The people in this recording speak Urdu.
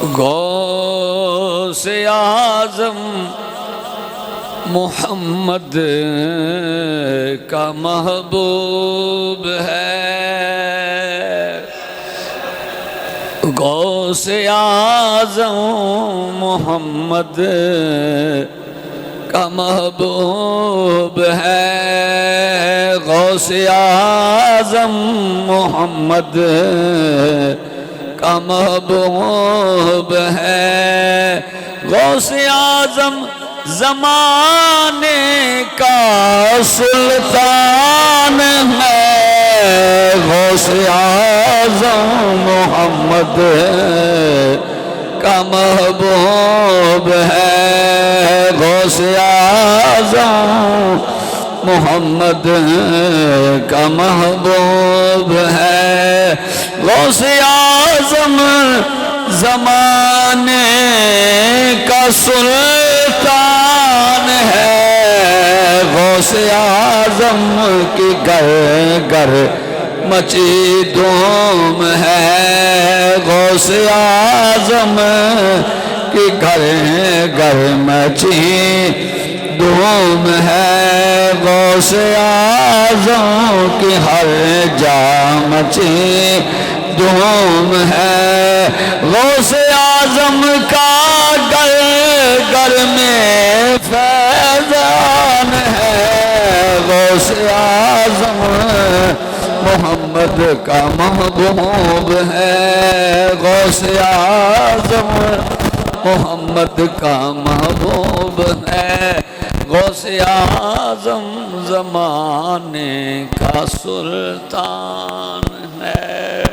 غوث اعظم محمد کا محبوب ہے، غوث اعظم محمد کا محبوب ہے، غوث اعظم محمد کا محبوب ہے، غوث اعظم زمانے کا سلطان ہے، غوث اعظم محمد کا محبوب ہے، غوث اعظم محمد کا محبوب ہے، غوث اعظم زمانے کا سلطان ہے، غوث اعظم کی گھر گھر مچی دھوم ہے، غوث اعظم کی گھر گھر مچی دھوم ہے، غوث اعظم کی ہر جا مچی دھوم ہے، غوث اعظم کا گھر گھر میں فیضان ہے، غوث اعظم محمد کا محبوب ہے، غوث اعظم محمد کا محبوب ہے، غوث اعظم زمانے کا سلطان ہے۔